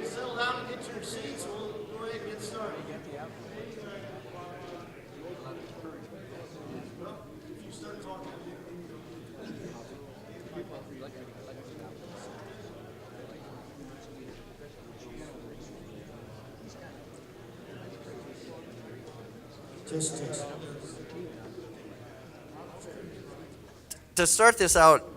Settle down and get to your seats. We'll go ahead and get started. Well, if you start talking. Test. To start this out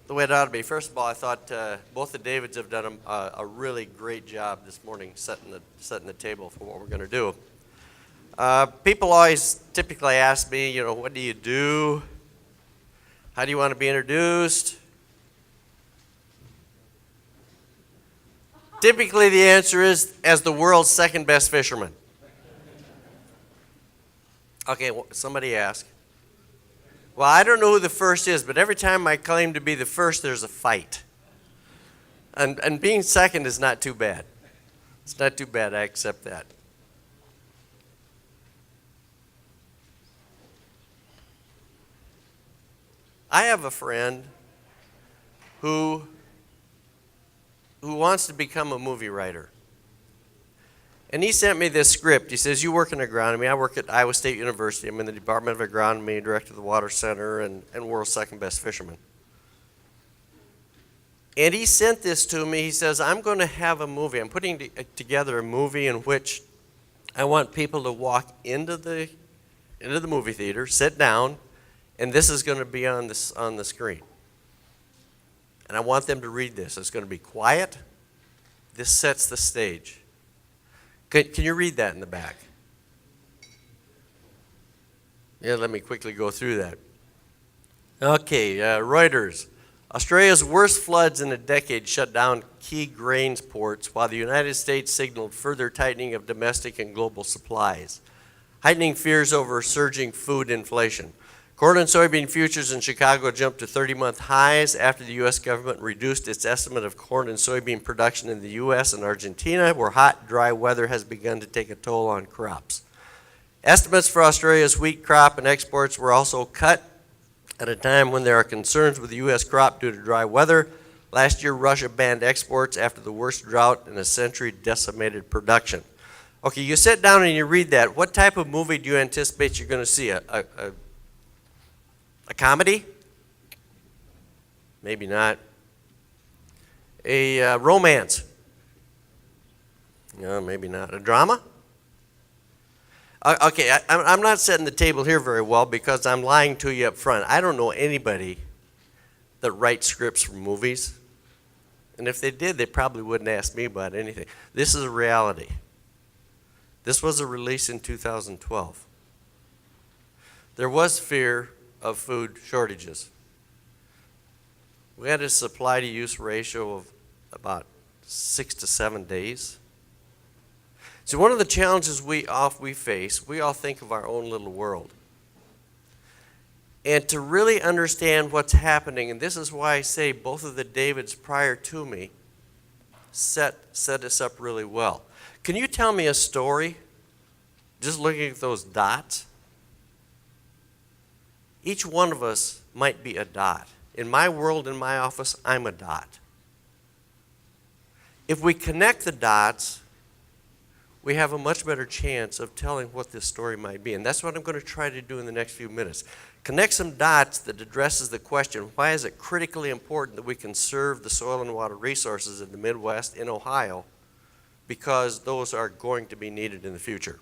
the way it ought to be, first of all, I thought both the Davids have done a really great job this morning setting the table for what we're going to do. People always typically ask me, what do you do? How do you want to be introduced? Typically the answer is as the world's second best fisherman. Okay, well, somebody asked. Well, I don't know who the first is, but every time I claim to be the first, there's a fight. And being second is not too bad. It's not too bad, I accept that. I have a friend who wants to become a movie writer. And he sent me this script. He says, you work in agronomy. I work at Iowa State University. I'm in the Department of Agronomy, director of the Water Center, and world's second best fisherman. And he sent this to me. He says, I'm going to have a movie. I'm putting together a movie in which I want people to walk into the movie theater, sit down, and this is going to be on the screen. And I want them to read this. It's going to be quiet. This sets the stage. Can you read that in the back? Yeah, let me quickly go through that. Okay, Reuters. Australia's worst floods in a decade shut down key grains ports while the United States signaled further tightening of domestic and global supplies, heightening fears over surging food inflation. Corn and soybean futures in Chicago jumped to 30-month highs after the U.S. government reduced its estimate of corn and soybean production in the U.S. and Argentina, where hot, dry weather has begun to take a toll on crops. Estimates for Australia's wheat crop and exports were also cut at a time when there are concerns with the U.S. crop due to dry weather. Last year, Russia banned exports after the worst drought in a century decimated production. Okay, you sit down and you read that. What type of movie do you anticipate you're going to see? A comedy? Maybe not. A romance? No, maybe not. A drama? Okay, I'm not setting the table here very well because I'm lying to you up front. I don't know anybody that writes scripts for movies. And if they did, they probably wouldn't ask me about anything. This is a reality. This was a release in 2012. There was fear of food shortages. We had a supply to use ratio of about 6 to 7 days. So one of the challenges we face, we all think of our own little world. And to really understand what's happening, and this is why I say both of the Davids prior to me set us up really well. Can you tell me a story, just looking at those dots? Each one of us might be a dot. In my world, in my office, I'm a dot. If we connect the dots, we have a much better chance of telling what this story might be. And that's what I'm going to try to do in the next few minutes. Connect some dots that addresses the question, why is it critically important that we conserve the soil and water resources in the Midwest, in Ohio, because those are going to be needed in the future.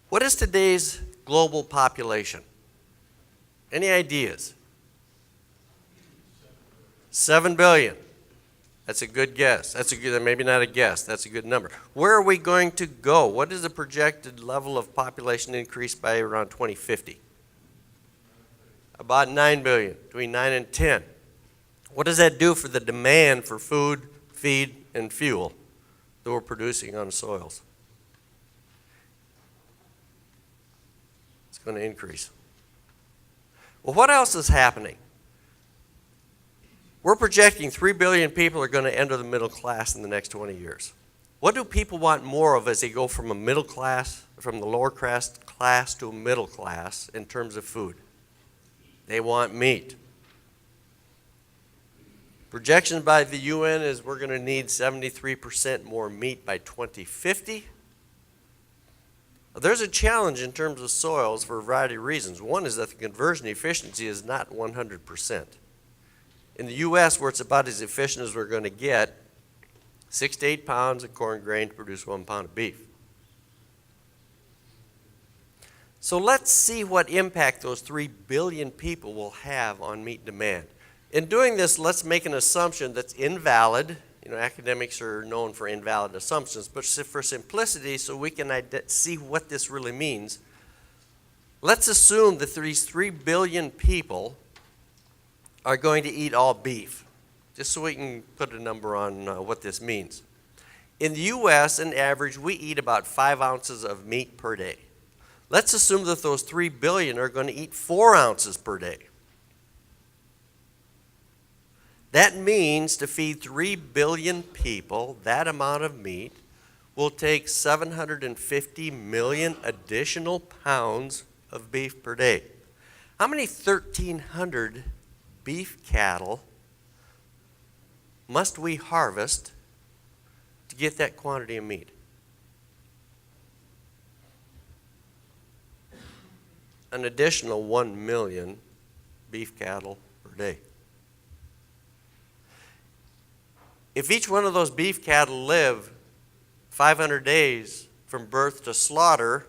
What is today's global population? Any ideas? 7 billion. That's a good guess. That's a good, maybe not a guess, that's a good number. Where are we going to go? What is the projected level of population increase by around 2050? About 9 billion, between 9 and 10. What does that do for the demand for food, feed, and fuel that we're producing on soils? It's going to increase. Well, what else is happening? We're projecting 3 billion people are going to enter the middle class in the next 20 years. What do people want more of as they go from a middle class, from the lower class to a middle class in terms of food? They want meat. Projections by the UN is we're going to need 73% more meat by 2050. There's a challenge in terms of soils for a variety of reasons. One is that the conversion efficiency is not 100%. In the U.S., where it's about as efficient as we're going to get, 6 to 8 pounds of corn grain to produce 1 pound of beef. So let's see what impact those 3 billion people will have on meat demand. In doing this, let's make an assumption that's invalid. You know, academics are known for invalid assumptions, but for simplicity, so we can see what this really means, let's assume that these 3 billion people are going to eat all beef, just so we can put a number on what this means. In the U.S., on average, we eat about 5 ounces of meat per day. Let's assume that those 3 billion are going to eat 4 ounces per day. That means to feed 3 billion people that amount of meat will take 750 million additional pounds of beef per day. How many 1,300 beef cattle must we harvest to get that quantity of meat? An additional 1 million beef cattle per day. If each one of those beef cattle live 500 days from birth to slaughter,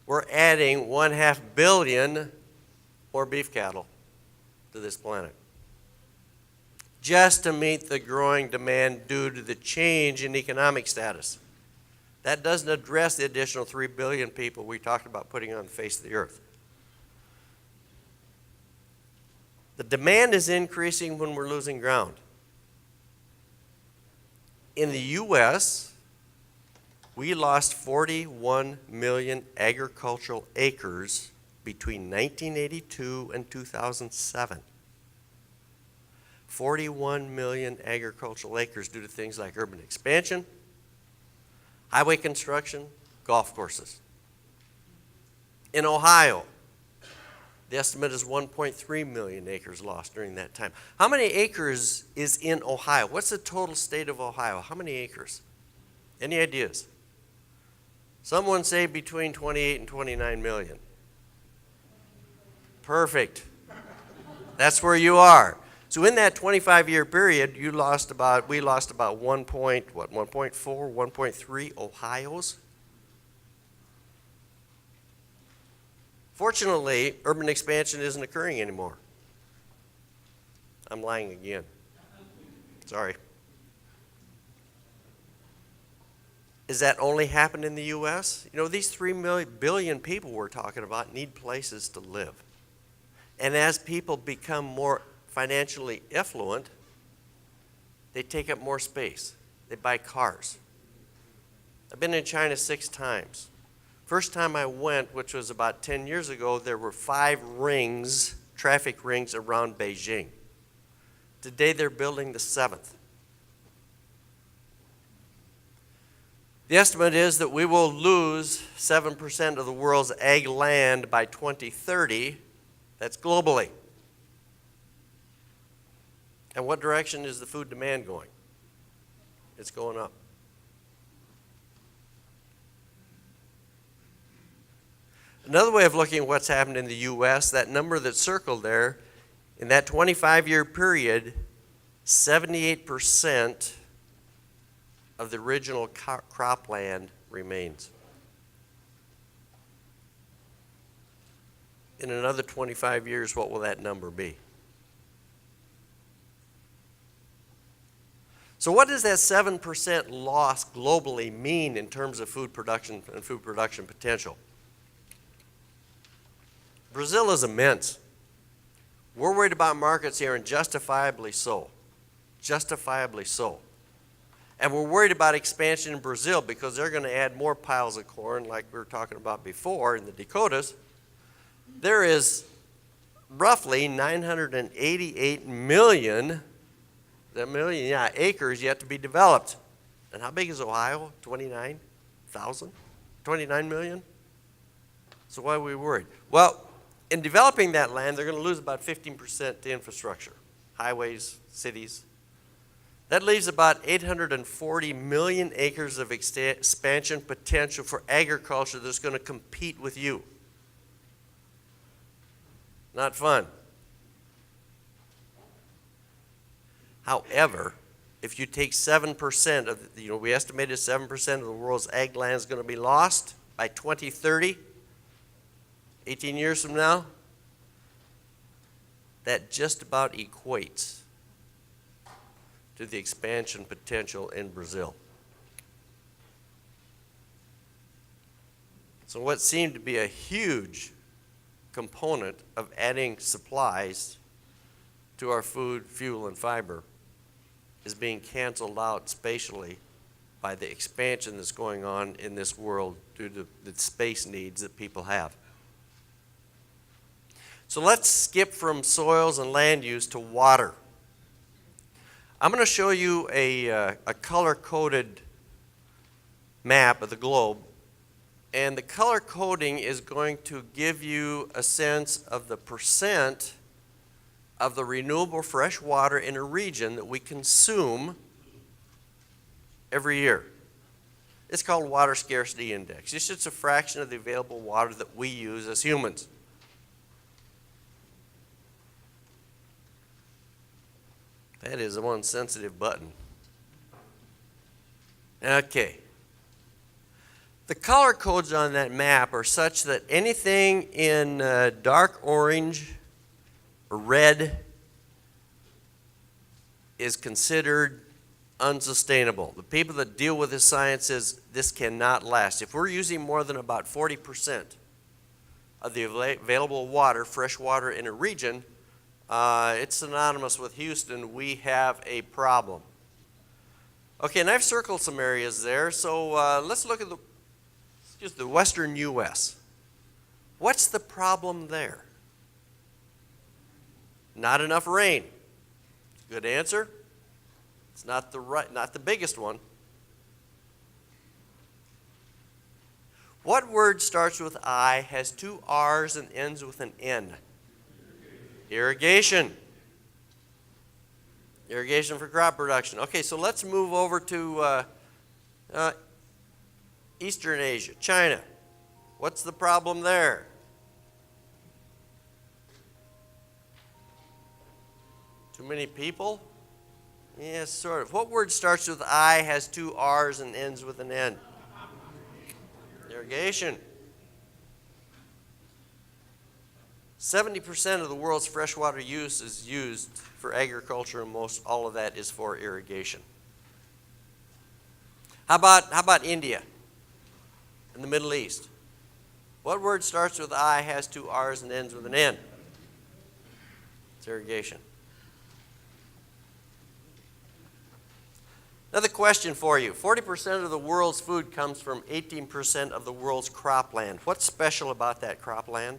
we're adding 1/2 billion more beef cattle to this planet, just to meet the growing demand due to the change in economic status. That doesn't address the additional 3 billion people we talked about putting on the face of the earth. The demand is increasing when we're losing ground. In the U.S., we lost 41 million agricultural acres between 1982 and 2007. 41 million agricultural acres due to things like urban expansion, highway construction, golf courses. In Ohio, the estimate is 1.3 million acres lost during that time. How many acres is in Ohio? What's the total state of Ohio? How many acres? Any ideas? Someone say between 28 and 29 million. Perfect. That's where you are. So in that 25-year period, we lost about 1.4, 1.3 Ohios. Fortunately, urban expansion isn't occurring anymore. I'm lying again. Sorry. Is that only happened in the U.S.? You know, these 3 billion people we're talking about need places to live. And as people become more financially affluent, they take up more space. They buy cars. I've been in China 6 times. First time I went, which was about 10 years ago, there were 5 rings, traffic rings around Beijing. Today they're building the 7th. The estimate is that we will lose 7% of the world's ag land by 2030. That's globally. And what direction is the food demand going? It's going up. Another way of looking at what's happened in the U.S., that number that's circled there, in that 25-year period, 78% of the original cropland remains. In another 25 years, what will that number be? So what does that 7% loss globally mean in terms of food production and food production potential? Brazil is immense. We're worried about markets here, and justifiably so. Justifiably so. And we're worried about expansion in Brazil because they're going to add more piles of corn like we were talking about before in the Dakotas. There is roughly 988 million acres yet to be developed. And how big is Ohio? 29,000? 29 million? So why are we worried? Well, in developing that land, they're going to lose about 15% to infrastructure. highways, cities. That leaves about 840 million acres of expansion potential for agriculture that's going to compete with you. Not fun. However, if you take 7% of, we estimated 7% of the world's ag land is going to be lost by 2030, 18 years from now, that just about equates to the expansion potential in Brazil. So what seemed to be a huge component of adding supplies to our food, fuel, and fiber is being canceled out spatially by the expansion that's going on in this world due to the space needs that people have. So let's skip from soils and land use to water. I'm going to show you a color-coded map of the globe, and the color coding is going to give you a sense of the percent of the renewable fresh water in a region that we consume every year. It's called Water Scarcity Index. It's just a fraction of the available water that we use as humans. That is one sensitive button. Okay. The color codes on that map are such that anything in dark orange or red is considered unsustainable. The people that deal with this science says this cannot last. If we're using more than about 40% of the available water, fresh water in a region, it's synonymous with Houston. We have a problem. Okay, and I've circled some areas there. So let's look at the western U.S. What's the problem there? Not enough rain. Good answer. It's not the biggest one. What word starts with I, has two R's, and ends with an N? Irrigation. Irrigation for crop production. Okay, so let's move over to Eastern Asia, China. What's the problem there? Too many people? Yes, sort of. What word starts with I, has two R's, and ends with an N? Irrigation. 70% of the world's freshwater use is used for agriculture, and most all of that is for irrigation. How about India and the Middle East? What word starts with I, has two R's, and ends with an N? It's irrigation. Another question for you. 40% of the world's food comes from 18% of the world's cropland. What's special about that cropland?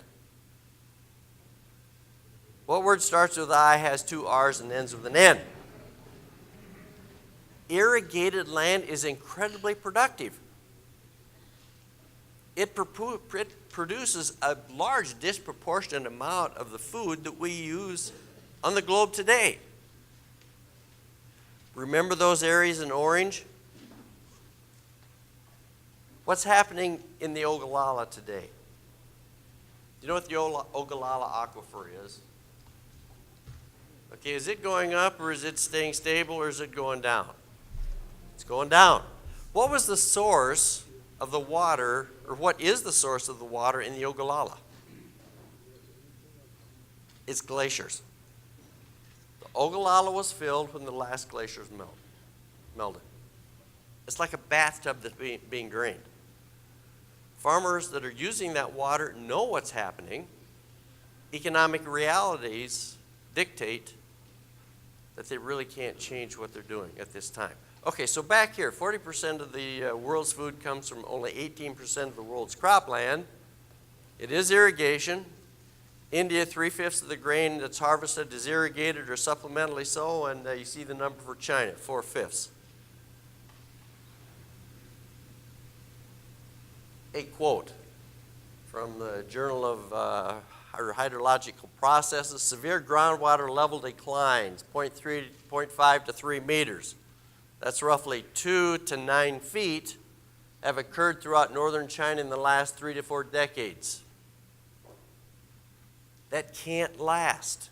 What word starts with I, has two R's, and ends with an N? Irrigated land is incredibly productive. It produces a large disproportionate amount of the food that we use on the globe today. Remember those areas in orange? What's happening in the Ogallala today? Do you know what the Ogallala Aquifer is? Okay, is it going up, or is it staying stable, or is it going down? It's going down. What was the source of the water, or what is the source of the water in the Ogallala? It's glaciers. The Ogallala was filled when the last glaciers melted. It's like a bathtub that's being drained. Farmers that are using that water know what's happening. Economic realities dictate that they really can't change what they're doing at this time. Okay, so back here, 40% of the world's food comes from only 18% of the world's cropland. It is irrigation. India, 3/5 of the grain that's harvested is irrigated or supplementally so, and you see the number for China, 4/5. A quote from the Journal of or hydrological processes, severe groundwater level declines, 0.3, 0.5 to 3 meters. That's roughly 2 to 9 feet, have occurred throughout northern China in the last 3 to 4 decades. That can't last.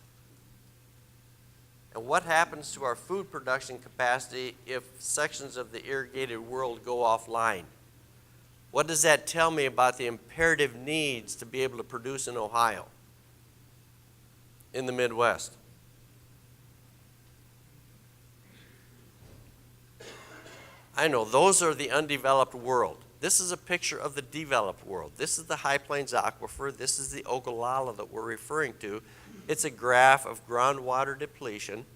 And what happens to our food production capacity if sections of the irrigated world go offline? What does that tell me about the imperative needs to be able to produce in Ohio, in the Midwest? I know, those are the undeveloped world. This is a picture of the developed world. This is the High Plains Aquifer. This is the Ogallala that we're referring to. It's a graph of groundwater depletion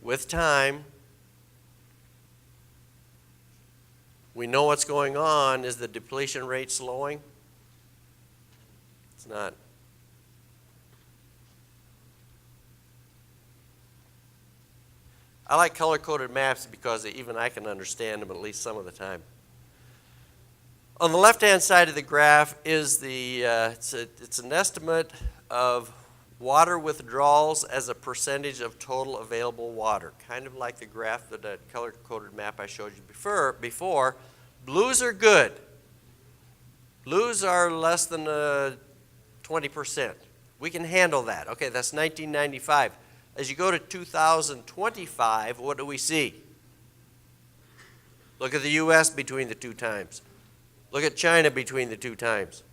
with time. We know what's going on. Is the depletion rate slowing? It's not. I like color-coded maps because even I can understand them at least some of the time. On the left-hand side of the graph is it's an estimate of water withdrawals as a percentage of total available water, kind of like the graph that color-coded map I showed you before. Blues are good. Blues are less than 20%. We can handle that. Okay, that's 1995. As you go to 2025, what do we see? Look at the U.S. between the two times. Look at China between the two times.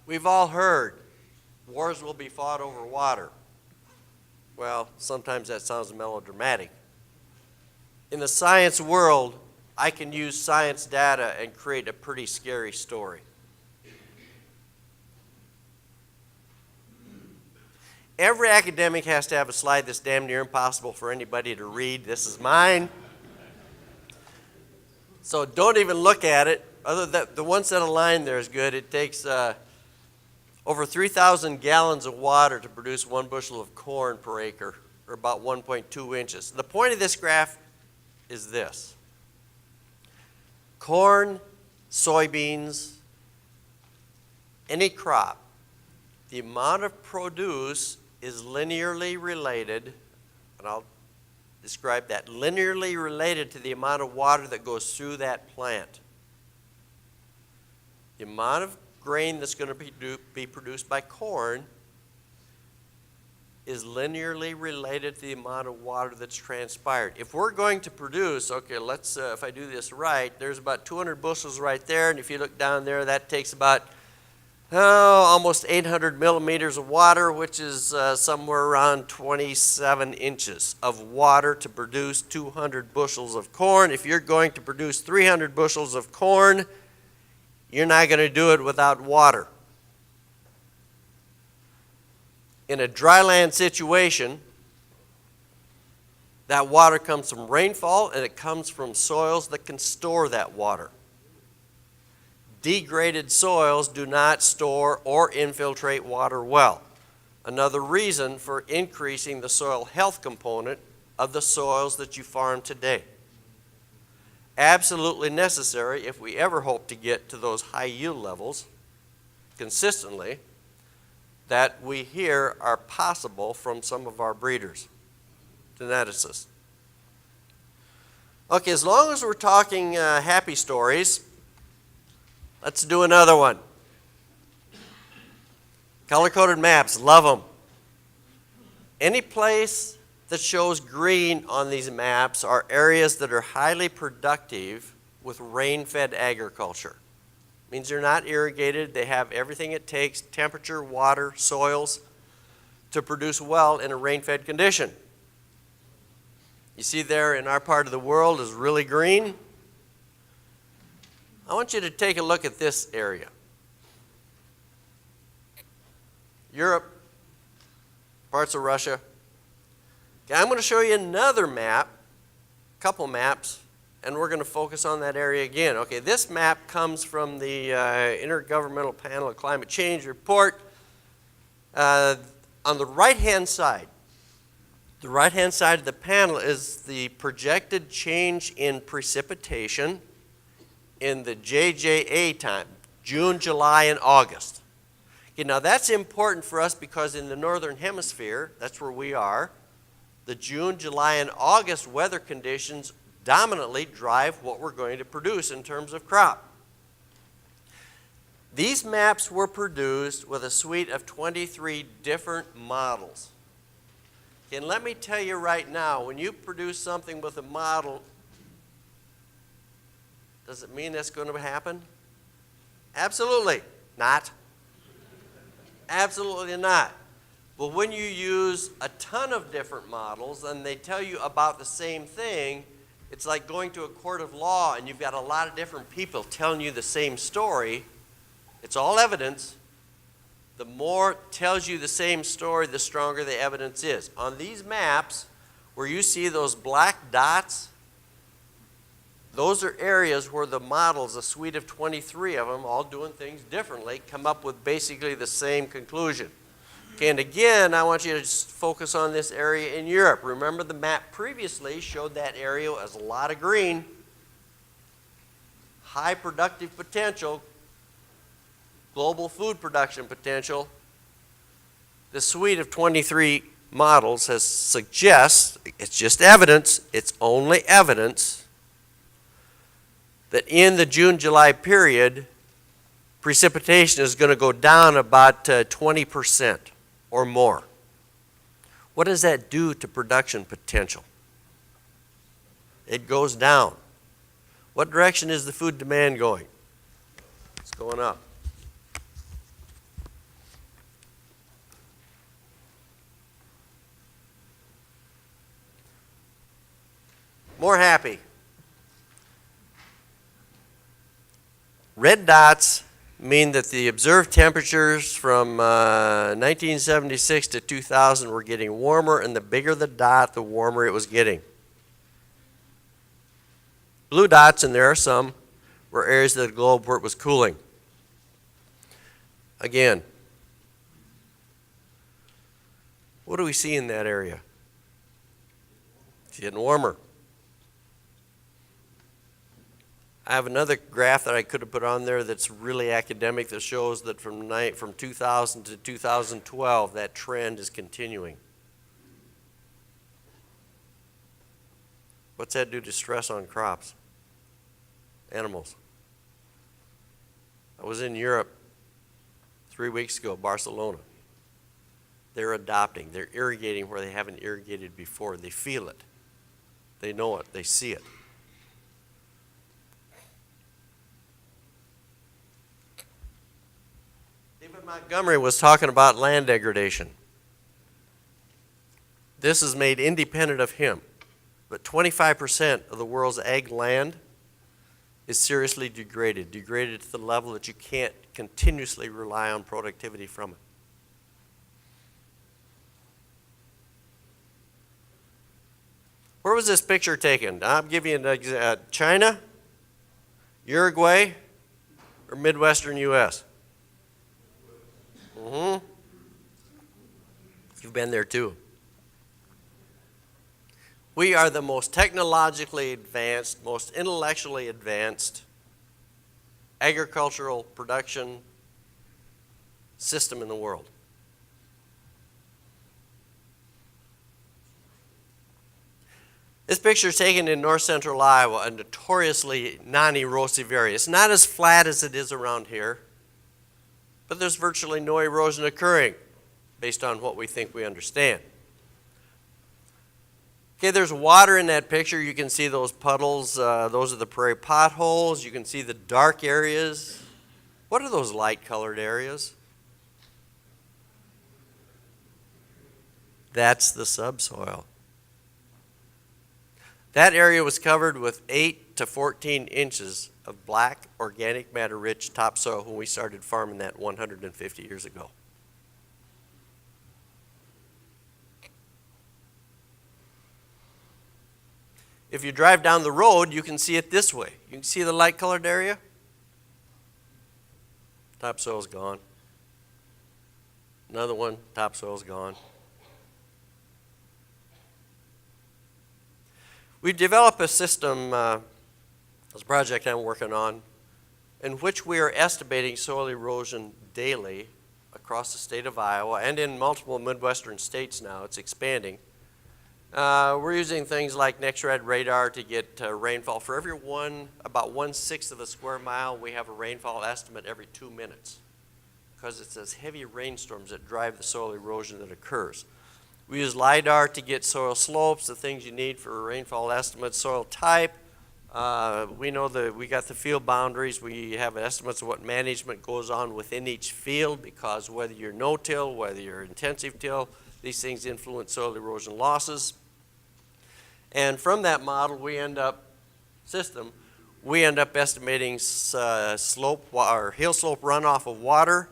We've all heard wars will be fought over water. Well, sometimes that sounds melodramatic. In the science world, I can use science data and create a pretty scary story. Every academic has to have a slide that's damn near impossible for anybody to read. This is mine. So don't even look at it. Other than the one set of line there is good. It takes over 3,000 gallons of water to produce 1 bushel of corn per acre, or about 1.2 inches. The point of this graph is this. Corn, soybeans, any crop, the amount of produce is linearly related, and I'll describe that, linearly related to the amount of water that goes through that plant. The amount of grain that's going to be produced by corn is linearly related to the amount of water that's transpired. If we're going to produce, okay, let's, if I do this right, there's about 200 bushels right there, and if you look down there, that takes about almost 800 millimeters of water, which is somewhere around 27 inches of water to produce 200 bushels of corn. If you're going to produce 300 bushels of corn, you're not going to do it without water. In a dryland situation, that water comes from rainfall and it comes from soils that can store that water. Degraded soils do not store or infiltrate water well. Another reason for increasing the soil health component of the soils that you farm today. Absolutely necessary if we ever hope to get to those high yield levels consistently that we hear are possible from some of our breeders, geneticists. Okay, as long as we're talking happy stories, let's do another one. Color-coded maps, love them. Any place that shows green on these maps are areas that are highly productive with rain-fed agriculture. Means they're not irrigated, they have everything it takes, temperature, water, soils, to produce well in a rain-fed condition. You see there in our part of the world is really green. I want you to take a look at this area. Europe, parts of Russia. Okay, I'm going to show you another map, couple maps, and we're going to focus on that area again. Okay, this map comes from the Intergovernmental Panel on Climate Change report. On the right-hand side of the panel is the projected change in precipitation in the JJA June, July, and August. Okay, now that's important for us because in the northern hemisphere, that's where we are, the June, July, and August weather conditions dominantly drive what we're going to produce in terms of crop. These maps were produced with a suite of 23 different models. And let me tell you right now, when you produce something with a model, does it mean that's going to happen? Absolutely not. Absolutely not. But when you use a ton of different models and they tell you about the same thing, it's like going to a court of law and you've got a lot of different people telling you the same story. It's all evidence. The more it tells you the same story, the stronger the evidence is. On these maps, where you see those black dots, those are areas where the models, a suite of 23 of them, all doing things differently, come up with basically the same conclusion. Okay, and again, I want you to just focus on this area in Europe. Remember the map previously showed that area as a lot of green, high productive potential, global food production potential. The suite of 23 models suggests, it's just evidence, it's only evidence, that in the June-July period, precipitation is going to go down about 20% or more. What does that do to production potential? It goes down. What direction is the food demand going? It's going up. More happy. Red dots mean that the observed temperatures from 1976 to 2000 were getting warmer, and the bigger the dot, the warmer it was getting. Blue dots, and there are some, were areas of the globe where it was cooling. Again, what do we see in that area? It's getting warmer. I have another graph that I could have put on there that's really academic that shows that from 2000 to 2012, that trend is continuing. What's that do to stress on crops? Animals. I was in Europe 3 weeks ago, Barcelona. They're adopting, they're irrigating where they haven't irrigated before. They feel it. They know it, they see it. Montgomery was talking about land degradation. This is made independent of him, but 25% of the world's ag land is seriously degraded to the level that you can't continuously rely on productivity from it. Where was this picture taken? I'll give you an China, Uruguay, or Midwestern U.S.? Mm-hmm. You've been there too. We are the most technologically advanced, most intellectually advanced agricultural production system in the world. This picture is taken in north central Iowa, a notoriously non-erosive area. It's not as flat as it is around here, but there's virtually no erosion occurring based on what we think we understand. Okay, there's water in that picture. You can see those puddles. Those are the prairie potholes. You can see the dark areas. What are those light-colored areas? That's the subsoil. That area was covered with 8 to 14 inches of black, organic matter-rich topsoil when we started farming that 150 years ago. If you drive down the road, you can see it this way. You can see the light-colored area. Topsoil's gone. Another one, topsoil's gone. We developed a system, it's a project I'm working on, in which we are estimating soil erosion daily across the state of Iowa and in multiple Midwestern states now. It's expanding. We're using things like next-red radar to get rainfall. For every about 1/6 of a square mile, we have a rainfall estimate every 2 minutes because it's those heavy rainstorms that drive the soil erosion that occurs. We use LIDAR to get soil slopes, the things you need for rainfall estimates, soil type. We know that we got the field boundaries. We have estimates of what management goes on within each field because whether you're no-till, whether you're intensive till, these things influence soil erosion losses. And from that model, we end up estimating slope or hill slope runoff of water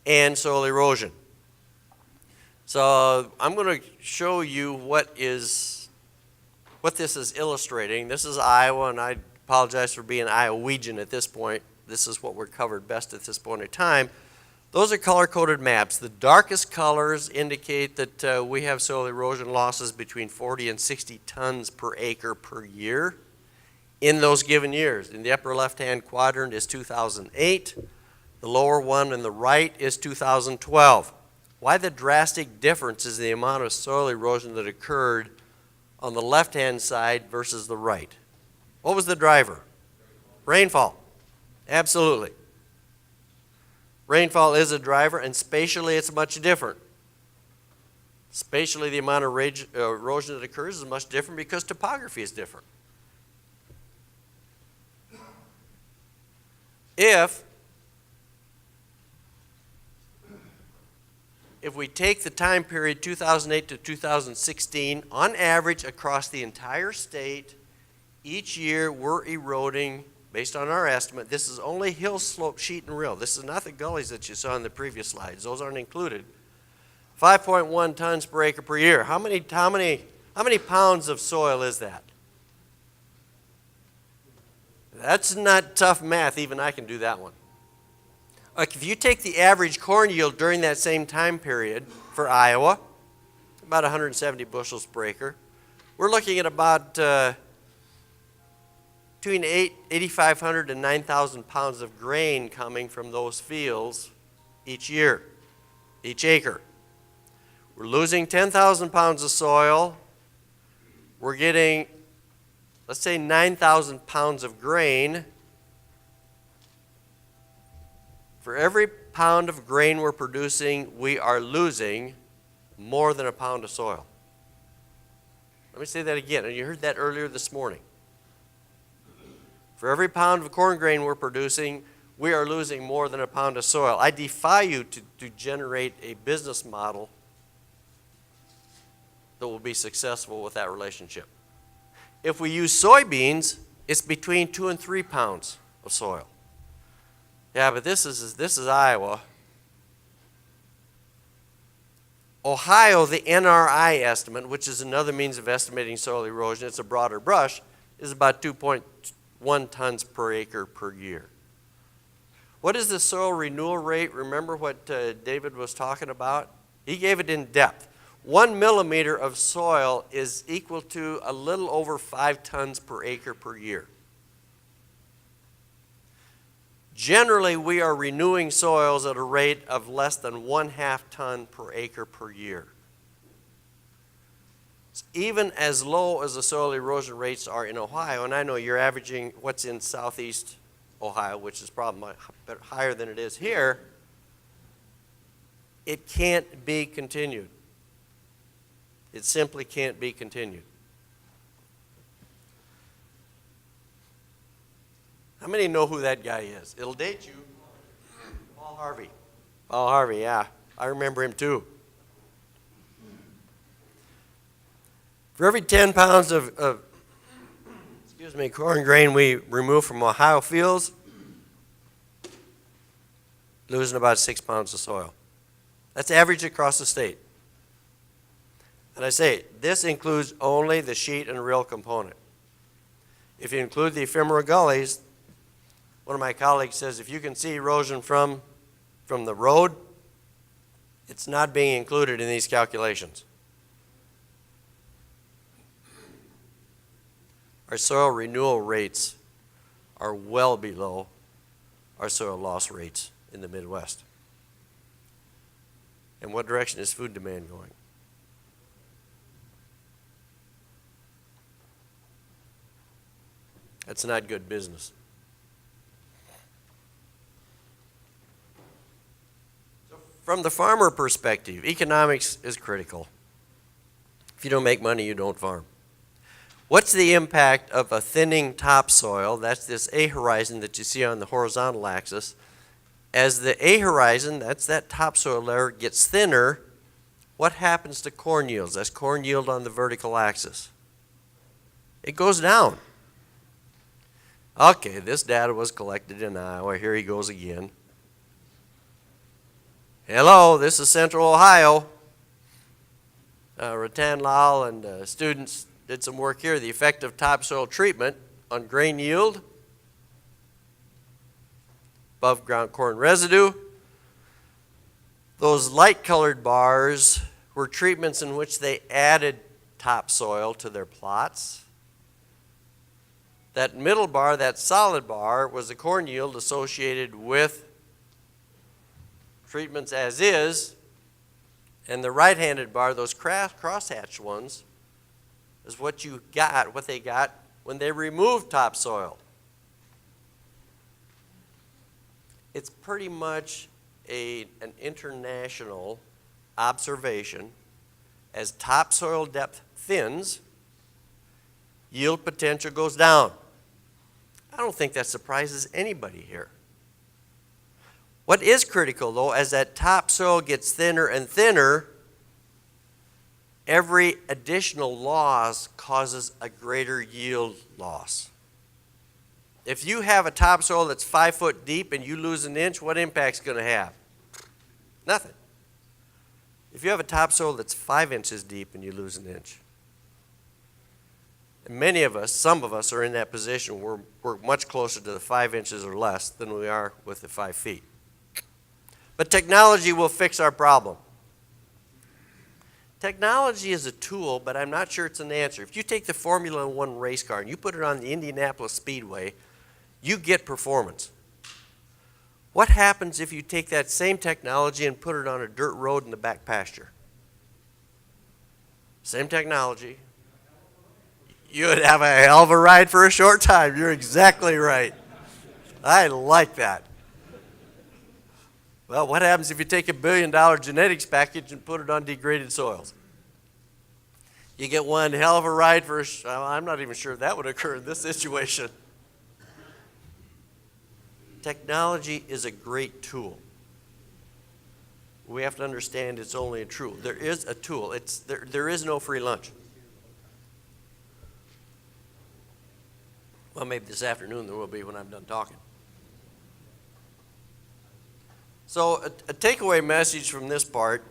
and soil erosion. So I'm going to show you what this is illustrating. This is Iowa, and I apologize for being Iowegian at this point. This is what we're covered best at this point in time. Those are color-coded maps. The darkest colors indicate that we have soil erosion losses between 40 and 60 tons per acre per year in those given years. In the upper left-hand quadrant is 2008. The lower one in the right is 2012. Why the drastic difference is the amount of soil erosion that occurred on the left-hand side versus the right. What was the driver? Rainfall. Absolutely. Rainfall is a driver, and spatially it's much different. Spatially, the amount of erosion that occurs is much different because topography is different. If we take the time period 2008 to 2016, on average across the entire state, each year we're eroding, based on our estimate, this is only hill slope sheet and rill. This is not the gullies that you saw in the previous slides. Those aren't included. 5.1 tons per acre per year. How many pounds of soil is that? That's not tough math. Even I can do that one. Like if you take the average corn yield during that same time period for Iowa, about 170 bushels per acre, we're looking at about between 8,500 and 9,000 pounds of grain coming from those fields each year, each acre. We're losing 10,000 pounds of soil. We're getting, let's say, 9,000 pounds of grain. For every pound of grain we're producing, we are losing more than a pound of soil. Let me say that again, and you heard that earlier this morning. For every pound of corn grain we're producing, we are losing more than a pound of soil. I defy you to generate a business model that will be successful with that relationship. If we use soybeans, it's between 2 and 3 pounds of soil. Yeah, but this is Iowa. Ohio, the NRI estimate, which is another means of estimating soil erosion, it's a broader brush, is about 2.1 tons per acre per year. What is the soil renewal rate? Remember what David was talking about? He gave it in depth. 1 millimeter of soil is equal to a little over 5 tons per acre per year. Generally, we are renewing soils at a rate of less than 1/2 ton per acre per year. It's even as low as the soil erosion rates are in Ohio, and I know you're averaging what's in southeast Ohio, which is probably higher than it is here. It can't be continued. It simply can't be continued. How many know who that guy is? It'll date you. Paul Harvey. Paul Harvey, yeah. I remember him too. For every 10 pounds of corn grain we remove from Ohio fields, losing about 6 pounds of soil. That's average across the state. And I say, this includes only the sheet and rill component. If you include the ephemeral gullies, one of my colleagues says if you can see erosion from the road, it's not being included in these calculations. Our soil renewal rates are well below our soil loss rates in the Midwest. And what direction is food demand going? That's not good business. So from the farmer perspective, economics is critical. If you don't make money, you don't farm. What's the impact of a thinning topsoil? That's this A horizon that you see on the horizontal axis. As the A horizon, that's that topsoil layer, gets thinner, what happens to corn yields? That's corn yield on the vertical axis. It goes down. Okay, this data was collected in Iowa. Here he goes again. Hello, this is Central Ohio. Ratan Lal and students did some work here. The effect of topsoil treatment on grain yield, above ground corn residue. Those light colored bars were treatments in which they added topsoil to their plots. That middle bar, that solid bar, was the corn yield associated with treatments as is. And the right-handed bar, those crosshatched ones, is what you got, what they got when they removed topsoil. It's pretty much an international observation. As topsoil depth thins, yield potential goes down. I don't think that surprises anybody here. What is critical, though, as that topsoil gets thinner and thinner, every additional loss causes a greater yield loss. If you have a topsoil that's 5 foot deep and you lose an inch, what impact's going to have? Nothing. If you have a topsoil that's 5 inches deep and you lose an inch, and many of us, some of us are in that position where we're much closer to the 5 inches or less than we are with the 5 feet. But technology will fix our problem. Technology is a tool, but I'm not sure it's an answer. If you take the Formula One race car and you put it on the Indianapolis Speedway, you get performance. What happens if you take that same technology and put it on a dirt road in the back pasture? Same technology. You would have a hell of a ride for a short time. You're exactly right. I like that. Well, what happens if you take $1 billion genetics package and put it on degraded soils? You get one hell of a ride for I'm not even sure that would occur in this situation. Technology is a great tool. We have to understand it's only a tool. There is a tool. There is no free lunch. Well, maybe this afternoon there will be when I'm done talking. So a takeaway message from this part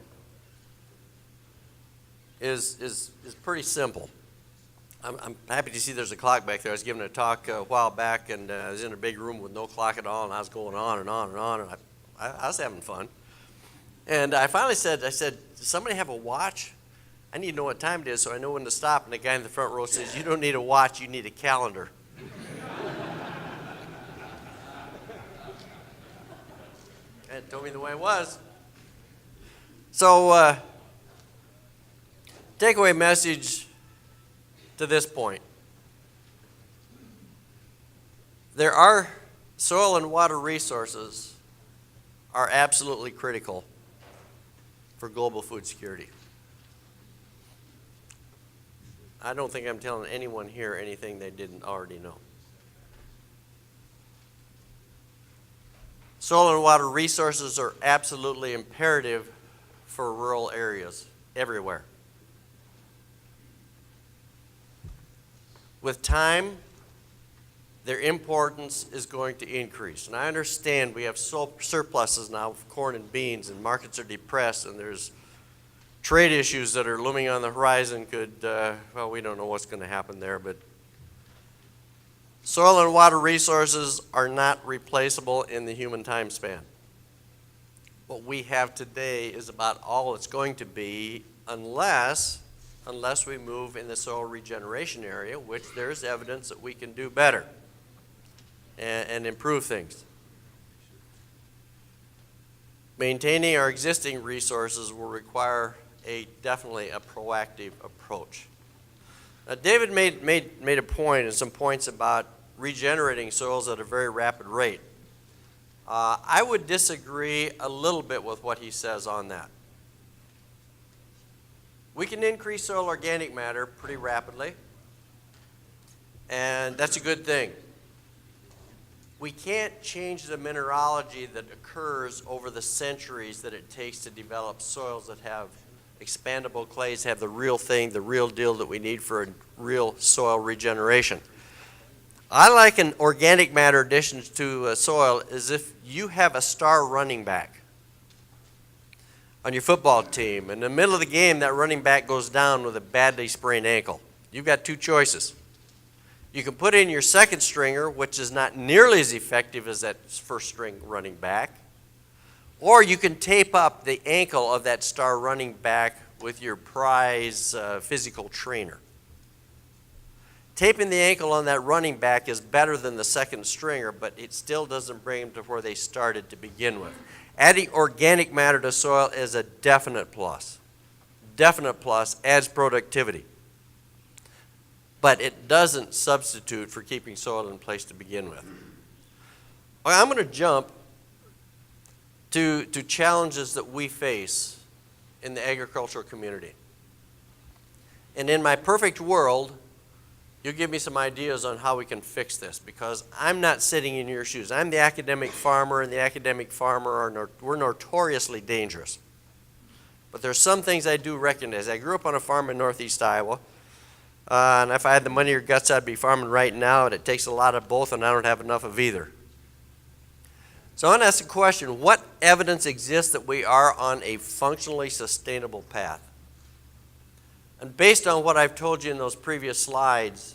is pretty simple. I'm happy to see there's a clock back there. I was giving a talk a while back, and I was in a big room with no clock at all, and I was going on and on and on, and I was having fun. And I finally said, does somebody have a watch? I need to know what time it is so I know when to stop. And the guy in the front row says, you don't need a watch, you need a calendar. And told me the way it was. So, takeaway message to this point. There are soil and water resources are absolutely critical for global food security. I don't think I'm telling anyone here anything they didn't already know. Soil and water resources are absolutely imperative for rural areas everywhere. With time, their importance is going to increase. And I understand we have surpluses now of corn and beans, and markets are depressed, and there's trade issues that are looming on the horizon. Well, we don't know what's going to happen there, but soil and water resources are not replaceable in the human time span. What we have today is about all it's going to be unless we move in the soil regeneration area, which there's evidence that we can do better and improve things. Maintaining our existing resources will require definitely a proactive approach. David made a point and some points about regenerating soils at a very rapid rate. I would disagree a little bit with what he says on that. We can increase soil organic matter pretty rapidly, and that's a good thing. We can't change the mineralogy that occurs over the centuries that it takes to develop soils that have expandable clays, have the real thing, the real deal that we need for a real soil regeneration. I like an organic matter addition to soil as if you have a star running back on your football team. In the middle of the game, that running back goes down with a badly sprained ankle. You've got two choices. You can put in your second stringer, which is not nearly as effective as that first string running back, or you can tape up the ankle of that star running back with your prize physical trainer. Taping the ankle on that running back is better than the second stringer, but it still doesn't bring them to where they started to begin with. Adding organic matter to soil is a definite plus. Definite plus, adds productivity. But it doesn't substitute for keeping soil in place to begin with. I'm going to jump to challenges that we face in the agricultural community. And in my perfect world, you give me some ideas on how we can fix this, because I'm not sitting in your shoes. I'm the academic farmer, and the academic farmer, we're notoriously dangerous. But there's some things I do recognize. I grew up on a farm in northeast Iowa, and if I had the money or guts, I'd be farming right now, and it takes a lot of both, and I don't have enough of either. So I want to ask the question, what evidence exists that we are on a functionally sustainable path? And based on what I've told you in those previous slides,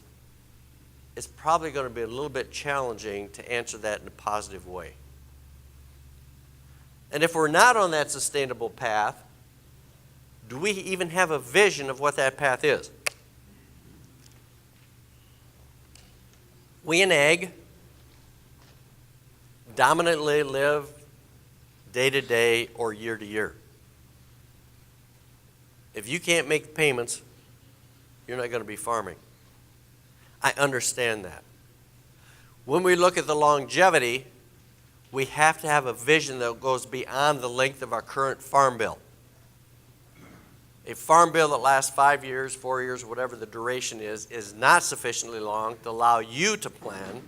it's probably going to be a little bit challenging to answer that in a positive way. And if we're not on that sustainable path, do we even have a vision of what that path is? We in ag dominantly live day to day or year to year. If you can't make payments, you're not going to be farming. I understand that. When we look at the longevity, we have to have a vision that goes beyond the length of our current farm bill. A farm bill that lasts 5 years, 4 years, whatever the duration is not sufficiently long to allow you to plan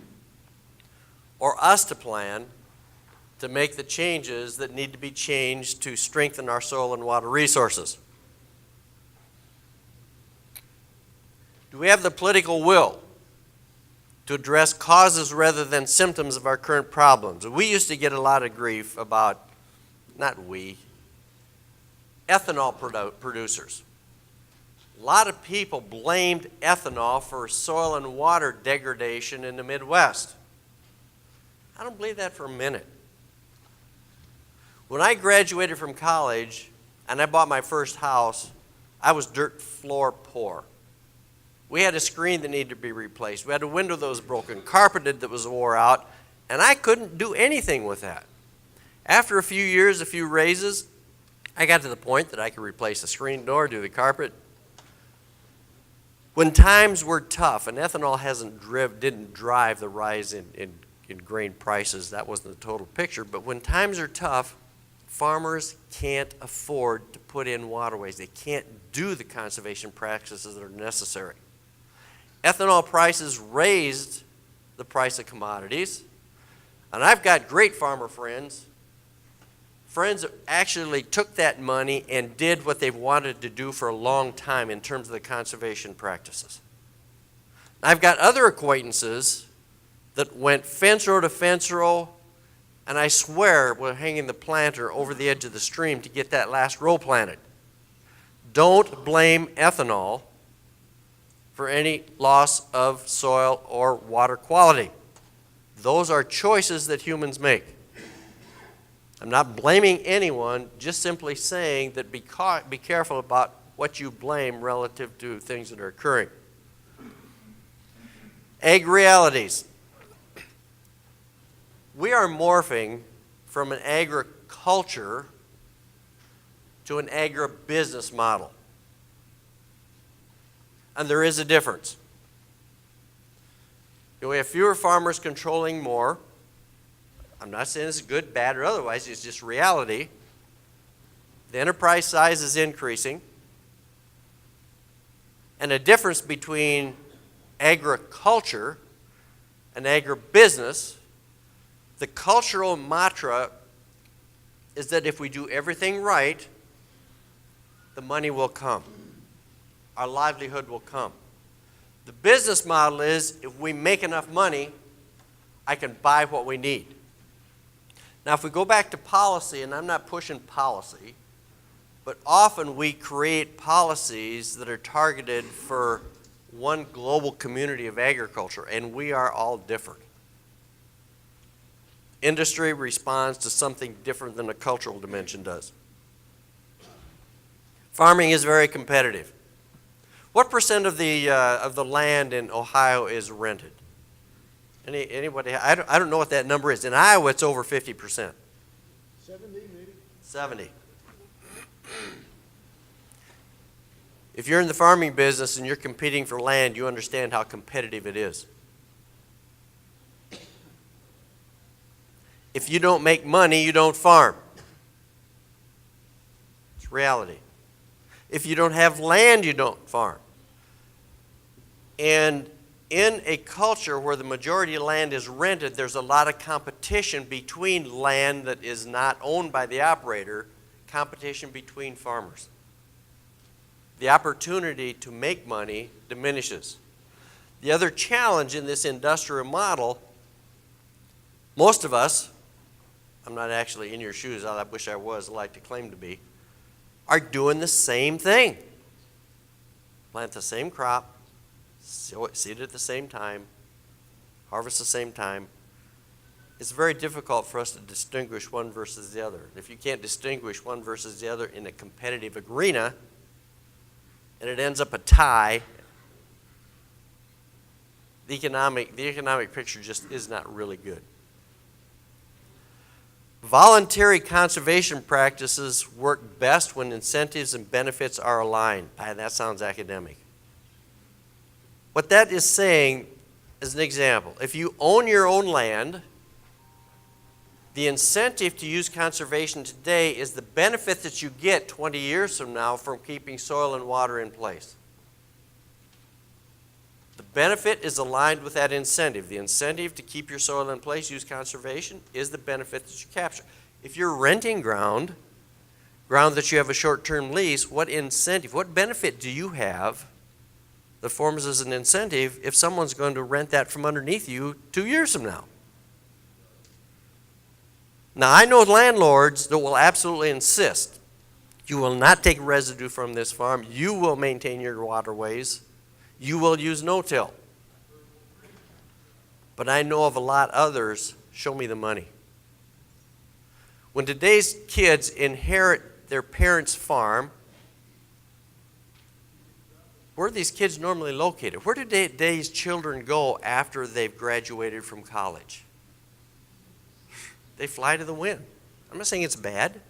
or us to plan to make the changes that need to be changed to strengthen our soil and water resources. Do we have the political will to address causes rather than symptoms of our current problems? We used to get a lot of grief about, not we, ethanol producers. A lot of people blamed ethanol for soil and water degradation in the Midwest. I don't believe that for a minute. When I graduated from college and I bought my first house, I was dirt floor poor. We had a screen that needed to be replaced. We had a window that was broken, carpeted that was wore out, and I couldn't do anything with that. After a few years, a few raises, I got to the point that I could replace the screen door, do the carpet. When times were tough, and ethanol didn't drive the rise in grain prices, that wasn't the total picture, but when times are tough, farmers can't afford to put in waterways. They can't do the conservation practices that are necessary. Ethanol prices raised the price of commodities, and I've got great farmer friends that actually took that money and did what they've wanted to do for a long time in terms of the conservation practices. I've got other acquaintances that went fence row to fence row, and I swear we're hanging the planter over the edge of the stream to get that last row planted. Don't blame ethanol for any loss of soil or water quality. Those are choices that humans make. I'm not blaming anyone, just simply saying that be careful about what you blame relative to things that are occurring. Ag realities. We are morphing from an agriculture to an agribusiness model. And there is a difference. We have fewer farmers controlling more. I'm not saying it's good, bad, or otherwise. It's just reality. The enterprise size is increasing. And a difference between agriculture and agribusiness, the cultural mantra is that if we do everything right, the money will come. Our livelihood will come. The business model is if we make enough money, I can buy what we need. Now, if we go back to policy, and I'm not pushing policy, but often we create policies that are targeted for one global community of agriculture, and we are all different. Industry responds to something different than a cultural dimension does. Farming is very competitive. What percent of the land in Ohio is rented? Anybody? I don't know what that number is. In Iowa, it's over 50%. 70 maybe? 70. If you're in the farming business and you're competing for land, you understand how competitive it is. If you don't make money, you don't farm. It's reality. If you don't have land, you don't farm. And in a culture where the majority of land is rented, there's a lot of competition between land that is not owned by the operator, competition between farmers. The opportunity to make money diminishes. The other challenge in this industrial model, most of us, I'm not actually in your shoes, I wish I was, I like to claim to be, are doing the same thing. Plant the same crop, seed at the same time, harvest the same time. It's very difficult for us to distinguish one versus the other. If you can't distinguish one versus the other in a competitive arena, and it ends up a tie, the economic picture just is not really good. Voluntary conservation practices work best when incentives and benefits are aligned. That sounds academic. What that is saying, as an example, if you own your own land, the incentive to use conservation today is the benefit that you get 20 years from now from keeping soil and water in place. The benefit is aligned with that incentive. The incentive to keep your soil in place, use conservation, is the benefit that you capture. If you're renting ground that you have a short-term lease, what incentive, what benefit do you have that forms as an incentive if someone's going to rent that from underneath you 2 years from now? Now, I know landlords that will absolutely insist you will not take residue from this farm. You will maintain your waterways. You will use no-till. But I know of a lot others, show me the money. When today's kids inherit their parents' farm, where are these kids normally located? Where do today's children go after they've graduated from college? They fly to the wind. I'm not saying it's bad,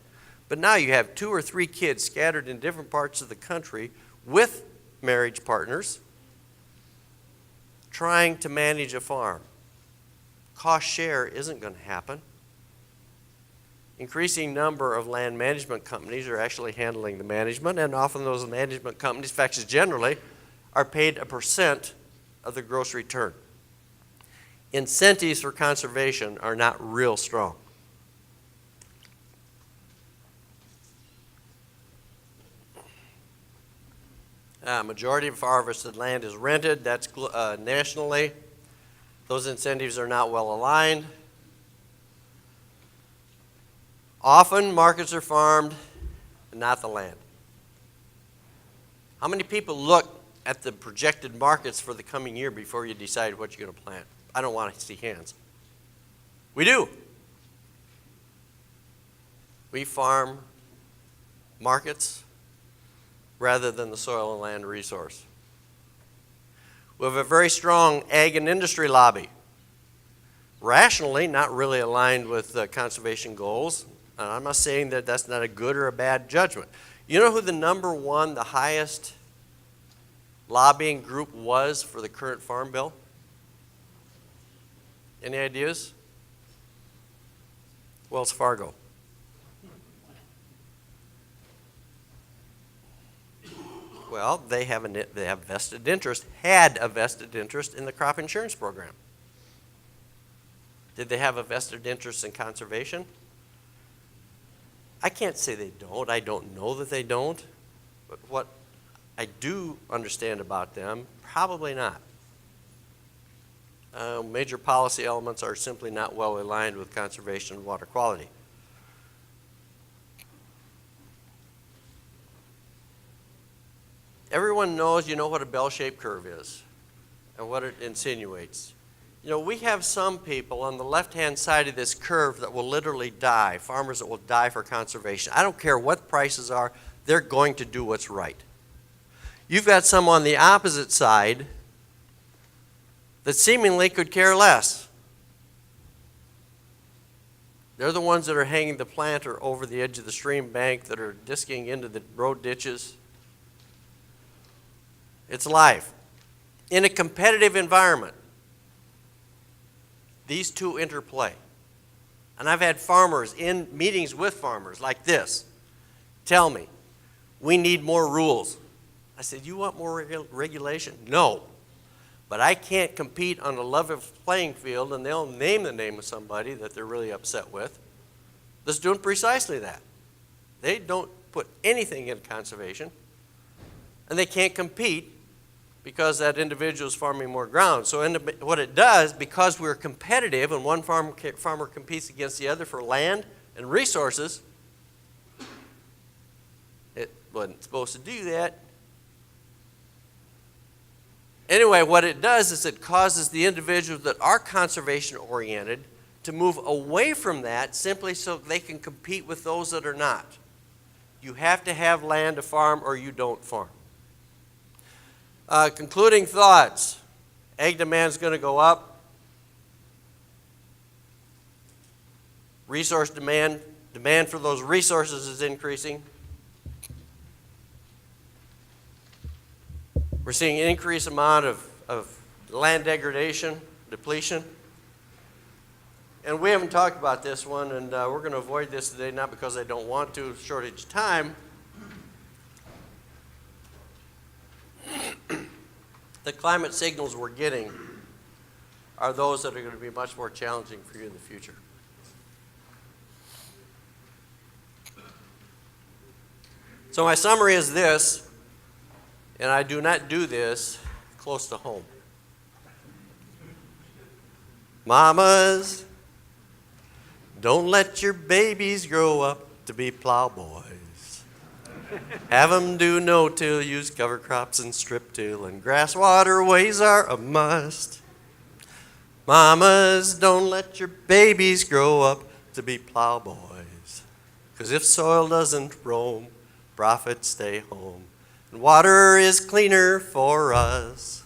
but now you have 2 or 3 kids scattered in different parts of the country with marriage partners trying to manage a farm. Cost share isn't going to happen. Increasing number of land management companies are actually handling the management, and often those management companies, in fact, generally, are paid a % of the gross return. Incentives for conservation are not real strong. Majority of harvested land is rented. That's nationally. Those incentives are not well aligned. Often markets are farmed, and not the land. How many people look at the projected markets for the coming year before you decide what you're going to plant? I don't want to see hands. We do. We farm markets rather than the soil and land resource. We have a very strong ag and industry lobby. Rationally, not really aligned with conservation goals. And I'm not saying that that's not a good or a bad judgment. You know who the number one, the highest lobbying group was for the current Farm Bill? Any ideas? Wells Fargo. Well, they have vested interest, had a vested interest in the crop insurance program. Did they have a vested interest in conservation? I can't say they don't. I don't know that they don't. But what I do understand about them, probably not. Major policy elements are simply not well aligned with conservation and water quality. Everyone knows, you know what a bell-shaped curve is and what it insinuates. You know, we have some people on the left-hand side of this curve that will literally die, farmers that will die for conservation. I don't care what prices are, they're going to do what's right. You've got some on the opposite side that seemingly could care less. They're the ones that are hanging the planter over the edge of the stream bank, that are disking into the road ditches. It's life. In a competitive environment, these two interplay. And I've had farmers in meetings with farmers like this tell me, we need more rules. I said, you want more regulation? No. But I can't compete on a level playing field, and they'll name the name of somebody that they're really upset with that's doing precisely that. They don't put anything in conservation, and they can't compete because that individual is farming more ground. So what it does, because we're competitive and one farmer competes against the other for land and resources, it wasn't supposed to do that. Anyway, what it does is it causes the individuals that are conservation oriented to move away from that simply so they can compete with those that are not. You have to have land to farm or you don't farm. Concluding thoughts. Ag demand is going to go up. Resource demand for those resources is increasing. We're seeing an increased amount of land degradation, depletion. And we haven't talked about this one, and we're going to avoid this today, not because I don't want to, shortage of time. The climate signals we're getting are those that are going to be much more challenging for you in the future. So my summary is this, and I do not do this close to home. Mamas, don't let your babies grow up to be plowboys. Have them do no-till, use cover crops and strip-till, and grass waterways are a must. Mamas, don't let your babies grow up to be plowboys. 'Cause if soil doesn't roam, profits stay home. And water is cleaner for us.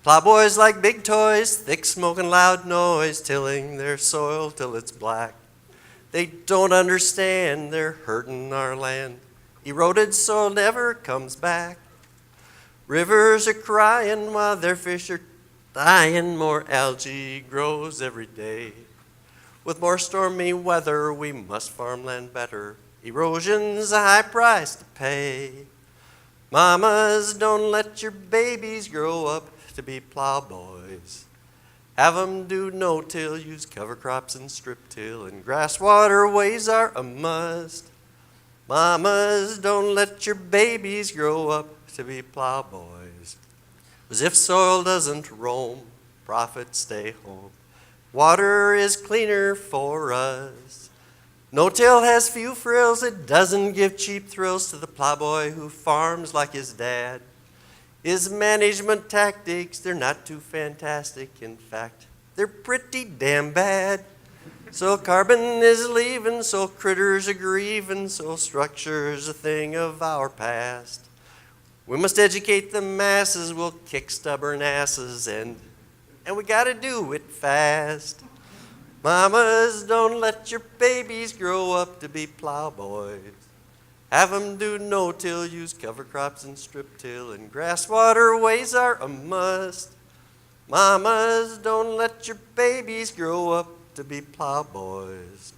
Plowboys like big toys, thick smoke and loud noise, tilling their soil till it's black. They don't understand, they're hurting our land. Eroded soil never comes back. Rivers are crying while their fish are dying. More algae grows every day. With more stormy weather, we must farmland better. Erosion's a high price to pay. Mamas, don't let your babies grow up to be plowboys. Have them do no-till, use cover crops and strip-till, and grass waterways are a must. Mamas, don't let your babies grow up to be plowboys. 'Cause if soil doesn't roam, profits stay home. Water is cleaner for us. No-till has few frills, it doesn't give cheap thrills to the plowboy who farms like his dad. His management tactics, they're not too fantastic. In fact, they're pretty damn bad. So carbon is leaving, so critters are grieving, so structure's a thing of our past. We must educate the masses, we'll kick stubborn asses, and we gotta do it fast. Mamas, don't let your babies grow up to be plowboys. Have 'em do no-till, use cover crops and strip-till, and grass waterways are a must. Mamas, don't let your babies grow up to be plowboys.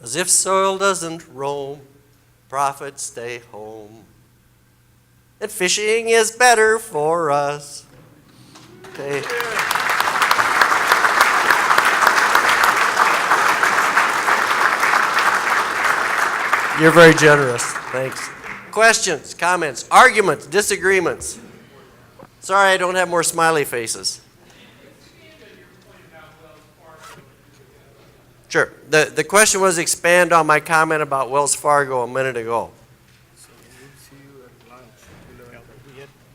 As if soil doesn't roam, profits stay home. And fishing is better for us. Okay. You're very generous. Thanks. Questions, comments, arguments, disagreements? Sorry, I don't have more smiley faces. Sure. The question was expand on my comment about Wells Fargo a minute ago.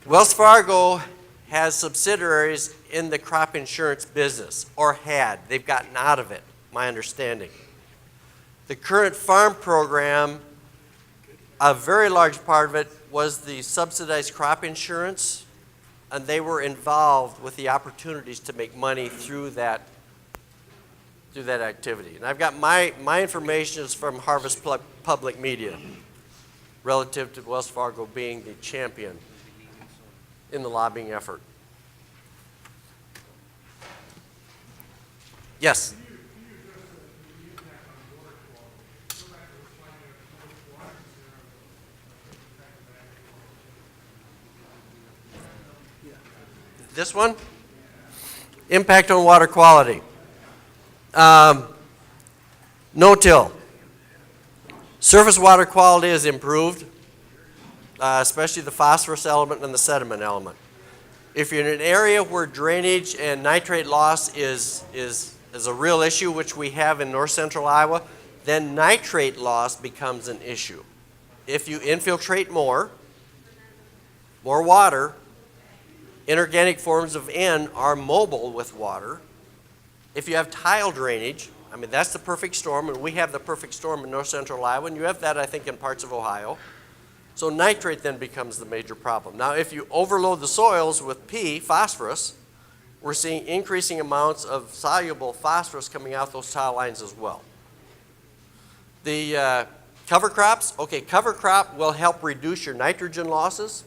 Wells Fargo has subsidiaries in the crop insurance business, or had. They've gotten out of it, my understanding. The current farm program, a very large part of it was the subsidized crop insurance, and they were involved with the opportunities to make money through that activity. And I've got my information is from Harvest Public Media relative to Wells Fargo being the champion in the lobbying effort. Yes? This one? Impact on water quality. No-till. Surface water quality is improved, especially the phosphorus element and the sediment element. If you're in an area where drainage and nitrate loss is a real issue, which we have in north central Iowa, then nitrate loss becomes an issue. If you infiltrate more water, inorganic forms of N are mobile with water. If you have tile drainage, I mean, that's the perfect storm, and we have the perfect storm in north central Iowa, and you have that, I think, in parts of Ohio. So nitrate then becomes the major problem. Now, if you overload the soils with P, phosphorus, we're seeing increasing amounts of soluble phosphorus coming out those tile lines as well. The cover crops, okay, cover crop will help reduce your nitrogen losses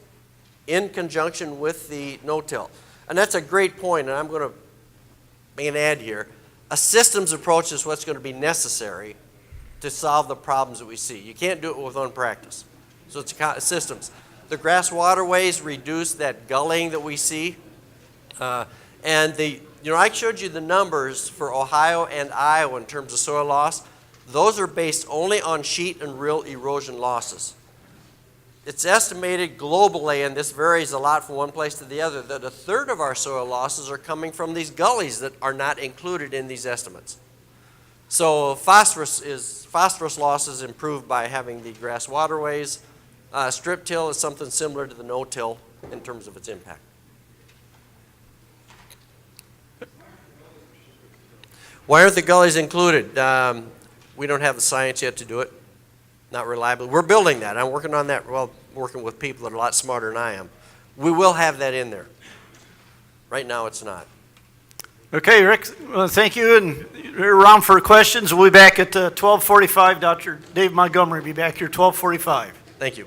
in conjunction with the no-till. And that's a great point, and I'm going to make an add here. A systems approach is what's going to be necessary to solve the problems that we see. You can't do it with one practice. So it's systems. The grass waterways reduce that gulling that we see. I showed you the numbers for Ohio and Iowa in terms of soil loss. Those are based only on sheet and rill erosion losses. It's estimated globally, and this varies a lot from one place to the other, that a third of our soil losses are coming from these gullies that are not included in these estimates. So phosphorus loss is improved by having the grass waterways. Strip till is something similar to the no-till in terms of its impact. Why aren't the gullies included? We don't have the science yet to do it. Not reliably. We're building that. I'm working on that. Well, working with people that are a lot smarter than I am. We will have that in there. Right now, it's not. Okay, Rick, well, thank you. And you're around for questions. We'll be back at 12:45. Dr. Dave Montgomery will be back here 12:45. Thank you.